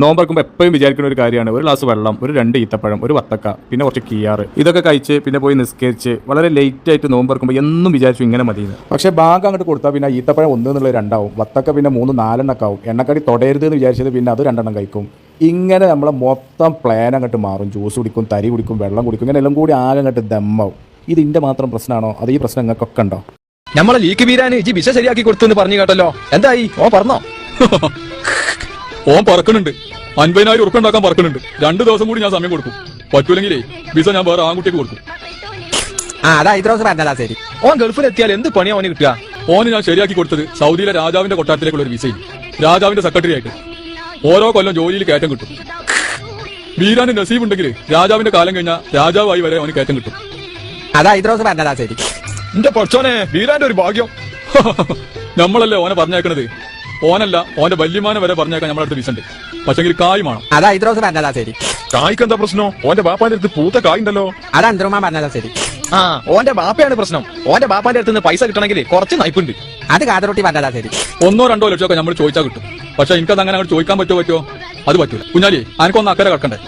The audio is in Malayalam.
നോമ്പറക്കുമ്പോൾ എപ്പോഴും വിചാരിക്കുന്ന ഒരു കാര്യമാണ് ഒരു ഗ്ലാസ് വെള്ളം, ഒരു 2 ഈത്തപ്പഴം, ഒരു വത്തക്ക, പിന്നെ കുറച്ച് കിയാറ്, ഇതൊക്കെ കഴിച്ച് പിന്നെ പോയി നിസ്കരിച്ച് വളരെ ലേറ്റ് ആയിട്ട് നോമ്പറക്കുമ്പോൾ എന്നും വിചാരിച്ചു ഇങ്ങനെ മതിയെന്ന്. പക്ഷേ ഭാഗം അങ്ങോട്ട് കൊടുത്താൽ പിന്നെ ഈത്തപ്പഴം 1 എന്നുള്ളത് 2 ആവും, വത്തക്ക പിന്നെ 3, 4 ആവും, എണ്ണക്കടി തൊടരുത് എന്ന് വിചാരിച്ചത് പിന്നെ അത് 2 കഴിക്കും. ഇങ്ങനെ നമ്മളെ മൊത്തം പ്ലാൻ അങ്ങോട്ട് മാറും. ജ്യൂസ് കുടിക്കും, തരി കുടിക്കും, വെള്ളം കുടിക്കും, ഇങ്ങനെ എല്ലാം കൂടി ആകെ അങ്ങോട്ട് ദമ്മാവും. ഇതിന്റെ മാത്രം പ്രശ്നമാണോ? അത് ഈ പ്രശ്നം നിങ്ങൾക്കൊക്കെ ഉണ്ടോ? നമ്മളെ ലീക്ക് വീരാന് ഈ വിസ ശരിയാക്കി കൊടുത്തു എന്ന് പറഞ്ഞു കേട്ടല്ലോ, എന്തായി? ഓ പറഞ്ഞോ? ഓൻ പറക്കണുണ്ട്. 50,000 ഉറുപ്പ ഉണ്ടാക്കാൻ പറക്കണുണ്ട്. 2 ദിവസം കൂടി ഞാൻ സമയം കൊടുക്കും. പറ്റൂലെങ്കിലേ വിസ ഞാൻ വേറെ ആൺകുട്ടിക്ക് കൊടുക്കും. അതാ ഇത്ര ദിവസം പറഞ്ഞതാ ശരി. ഓൻ ഗൾഫിൽ എത്തിയാൽ എന്ത് പണിയാ ഓന് കിട്ടുക? ഓന് ഞാൻ ശരിയാക്കി കൊടുത്തത് സൗദിയിലെ രാജാവിന്റെ കൊട്ടാരത്തിലേക്കുള്ള ഒരു വിസയിൽ രാജാവിന്റെ സെക്രട്ടറി ആയിട്ട് ഓരോ കൊല്ലം ജോലിയിൽ കയറ്റം കിട്ടും. വീരാന്റെ നസീബ് ഉണ്ടെങ്കിൽ രാജാവിന്റെ കാലം കഴിഞ്ഞാൽ രാജാവായി വരെ അവന് കയറ്റം കിട്ടും. അതാ ഇത്ര ദിവസം പറഞ്ഞതാ ശരി. എന്റെ പൊച്ചോനെ, വീരാന്റെ ഒരു ഭാഗ്യം. നമ്മളല്ലേ ഓനെ പറഞ്ഞേക്കണത്. ഓനല്ല, ഓന്റെ വല്യമാനെ വരെ പറഞ്ഞേക്കാൻ നമ്മളെ അടുത്ത് വിസ ഉണ്ട്. പക്ഷെങ്കിൽ കായ് വേണം. അതാ ഇത്ര ദിവസം പറഞ്ഞതാ ശരി. കായ്ക്ക് എന്താ പ്രശ്നം? ഓന്റെ ബാപ്പാന്റെ അടുത്ത് പൂത്ത കായ് ഉണ്ടല്ലോ. അതാ അന്തരമാ പറഞ്ഞതാ ശരി. ഓന്റെ ബാപ്പയാണ് പ്രശ്നം. ഓന്റെ ബാപ്പാന്റെ അടുത്ത് നിന്ന് പൈസ കിട്ടണമെങ്കിൽ കുറച്ച് നയിപ്പുണ്ട്. അത് കാതറൊട്ടി പറഞ്ഞതാ ശരി. 1 2 ലക്ഷമൊക്കെ നമ്മൾ ചോദിച്ചാൽ കിട്ടും. പക്ഷെ എനിക്കത് അങ്ങനെ അങ്ങോട്ട് ചോദിക്കാൻ പറ്റുമോ? അത് പറ്റൂല. കുഞ്ഞാലി, അനക്കൊന്ന് അക്കരെ കിടക്കണ്ടേ?